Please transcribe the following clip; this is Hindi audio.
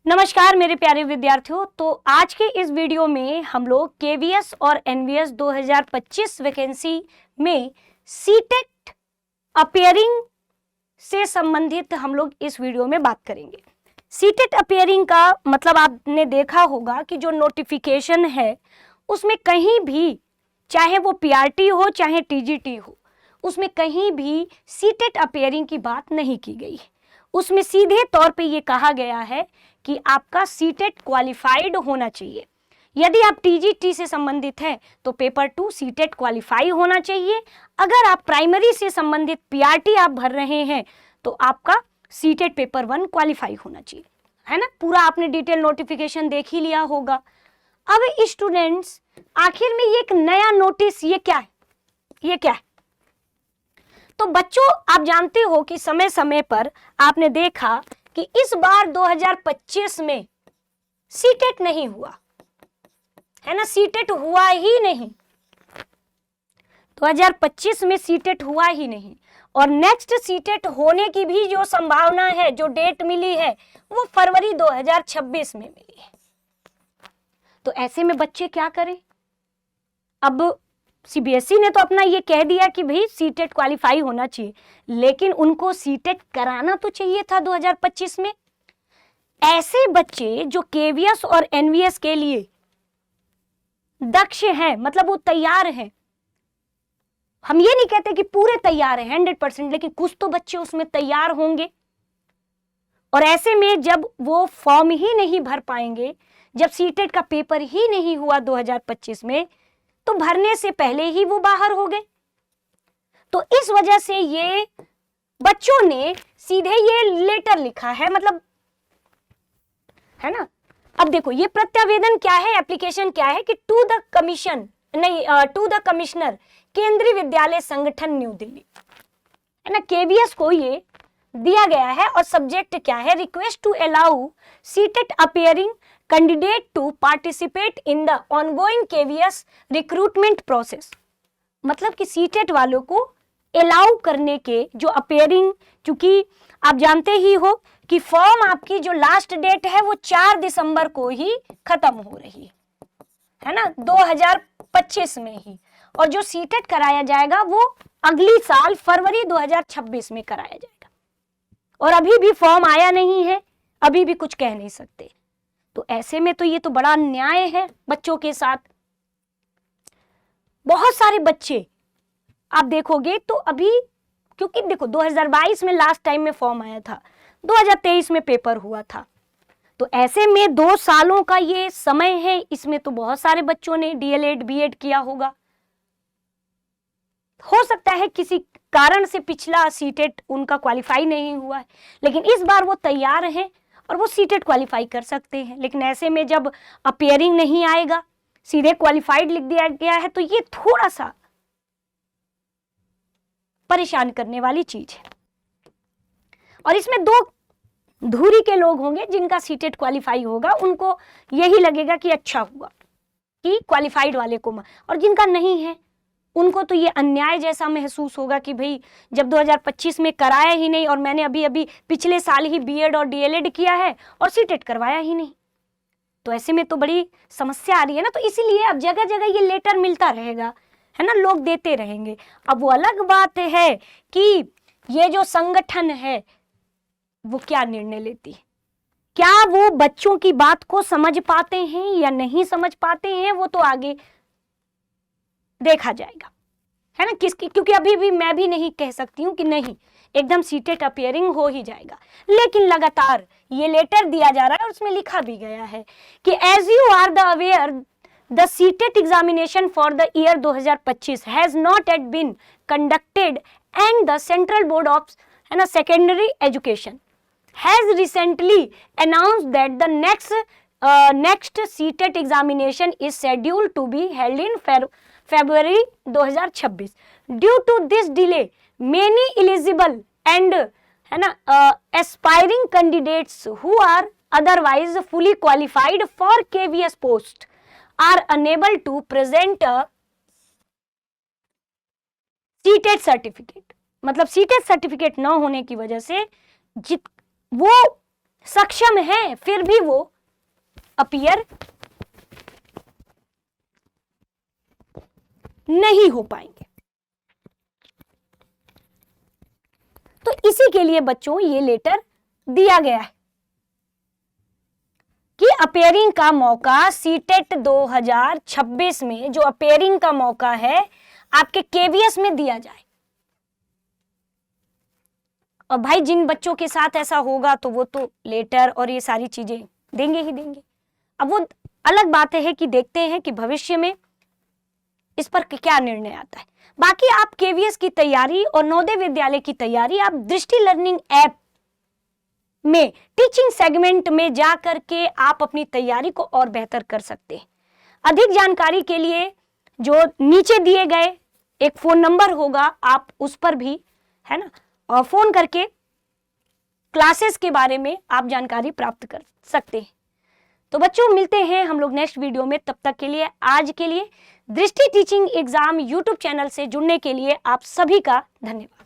नमस्कार मेरे प्यारे विद्यार्थियों। तो आज के इस वीडियो में हम लोग केवीएस और एनवीएस 2025 वैकेंसी में सीटेट अपियरिंग से संबंधित हम लोग इस वीडियो में बात करेंगे। सीटेट अपियरिंग का मतलब आपने देखा होगा कि जो नोटिफिकेशन है उसमें कहीं भी, चाहे वो पीआरटी हो चाहे टीजीटी हो, उसमें कहीं भी सीटेट अपियरिंग की बात नहीं की गई है। उसमें सीधे तौर पे ये कहा गया है कि आपका सीटेट क्वालिफाइड होना चाहिए। यदि आप टीजीटी से संबंधित हैं तो पेपर 2 सीटेट क्वालिफाई होना चाहिए। अगर आप प्राइमरी से संबंधित पीआरटी आप भर रहे हैं तो आपका सीटेट पेपर 1 क्वालिफाई होना चाहिए, है ना। पूरा आपने डिटेल नोटिफिकेशन देख ही लिया होगा। अब स्टूडेंट्स, आखिर में ये एक नया नोटिस, ये क्या है, ये क्या है? तो बच्चों, आप जानते हो कि समय समय पर आपने देखा कि इस बार 2025 में सीटेट नहीं हुआ, है ना। सीटेट हुआ ही नहीं, 2025 में सीटेट हुआ ही नहीं। और नेक्स्ट सीटेट होने की भी जो संभावना है, जो डेट मिली है, वो फरवरी 2026 में मिली है। तो ऐसे में बच्चे क्या करें? अब सीबीएसई ने तो अपना ये कह दिया कि भाई सीटेट क्वालिफाई होना चाहिए, लेकिन उनको सीटेट कराना तो चाहिए था 2025 में। ऐसे बच्चे जो केवीएस और एनवीएस के लिए दक्ष हैं, मतलब वो तैयार हैं, हम ये नहीं कहते कि पूरे तैयार हैं 100%, लेकिन कुछ तो बच्चे उसमें तैयार होंगे। और ऐसे में जब वो फॉर्म ही नहीं भर पाएंगे, जब सीटेट का पेपर ही नहीं हुआ 2025 में, तो भरने से पहले ही वो बाहर हो गए। तो इस वजह से ये बच्चों ने सीधे ये लेटर लिखा है, मतलब, है ना। अब देखो, ये प्रत्यावेदन क्या है, एप्लीकेशन क्या है कि टू द कमिश्नर केंद्रीय विद्यालय संगठन न्यू दिल्ली, है ना। केवीएस को ये दिया गया है और सब्जेक्ट क्या है, request to allow CTET appearing candidate to participate in the ongoing KVS recruitment process. मतलब कि सीटेट वालों को अलाउ करने के जो अपियरिंग, चूंकि आप जानते ही हो कि फॉर्म आपकी जो लास्ट डेट है वो 4 दिसंबर को ही खत्म हो रही है ना, 2025 में ही। और जो सीटेट कराया जाएगा वो अगली साल फरवरी 2026 में कराया जाएगा। और अभी भी फॉर्म आया नहीं है, अभी भी कुछ कह नहीं सकते। तो ऐसे में तो ये तो बड़ा अन्याय है बच्चों के साथ। बहुत सारे बच्चे आप देखोगे तो अभी, क्योंकि देखो 2022 में लास्ट टाइम में फॉर्म आया था, 2023 में पेपर हुआ था, तो ऐसे में 2 सालों का ये समय है। इसमें तो बहुत सारे बच्चों ने डीएलएड बीएड किया होगा। हो सकता है किसी कारण से पिछला सीटेट उनका क्वालिफाई नहीं हुआ है, लेकिन इस बार वो तैयार हैं और वो सीटेट क्वालिफाई कर सकते हैं। लेकिन ऐसे में जब अपियरिंग नहीं आएगा, सीधे क्वालिफाइड लिख दिया गया है, तो ये थोड़ा सा परेशान करने वाली चीज है। और इसमें 2 धुरी के लोग होंगे जिनका सीटेट क्वालिफाई होगा, उनको यही लगेगा कि अच्छा हुआ कि क्वालिफाइड वाले को, और जिनका नहीं है उनको तो ये अन्याय जैसा महसूस होगा कि भाई जब 2025 में कराया ही नहीं, और मैंने अभी अभी पिछले साल ही बीएड और डीएलएड किया है और सीटेट करवाया ही नहीं। तो ऐसे में तो बड़ी समस्या आ रही है ना। तो इसीलिए अब जगह जगह ये लेटर मिलता रहेगा, है ना, लोग देते रहेंगे। अब वो अलग बात है कि ये जो संगठन है वो क्या निर्णय लेती है, क्या वो बच्चों की बात को समझ पाते हैं या नहीं समझ पाते हैं, वो तो आगे देखा जाएगा, है ना। किसकी, क्योंकि अभी भी मैं भी नहीं कह सकती हूँ कि नहीं एकदम सीटेट अपियरिंग हो ही जाएगा। लेकिन लगातार ये लेटर दिया जा रहा है और उसमें लिखा भी गया है कि as you are the aware the CTET examination for the year 2025 has not at been conducted and the central board of, है ना, secondary education has recently announced that the next CTET examination is scheduled to be held in February 2026. Due to this delay, many eligible and, है ना, aspiring candidates who are otherwise fully qualified for KVS post are unable to present a CTET certificate. मतलब CTET सर्टिफिकेट न होने की वजह से वो सक्षम हैं, फिर भी वो अपीयर नहीं हो पाएंगे। तो इसी के लिए बच्चों ये लेटर दिया गया है कि अपेयरिंग का मौका सीटेट 2026 में, जो अपेयरिंग का मौका है, आपके केवीएस में दिया जाए। और भाई जिन बच्चों के साथ ऐसा होगा तो वो तो लेटर और ये सारी चीजें देंगे ही देंगे। अब वो अलग बात है कि देखते हैं कि भविष्य में इस पर क्या निर्णय आता है। बाकी आप केवीएस की तैयारी और नवोदय विद्यालय की तैयारी आप दृष्टि लर्निंग ऐप में टीचिंग सेगमेंट में जा करके आप अपनी तैयारी को और बेहतर कर सकते हैं। अधिक जानकारी के लिए जो नीचे दिए गए एक फोन नंबर होगा, आप उस पर भी, है ना, और फोन करके क्लासेस के बारे में आप जानकारी प्राप्त कर सकते हैं। तो बच्चों मिलते हैं हम लोग नेक्स्ट वीडियो में। तब तक के लिए, आज के लिए दृष्टि टीचिंग एग्जाम यूट्यूब चैनल से जुड़ने के लिए आप सभी का धन्यवाद।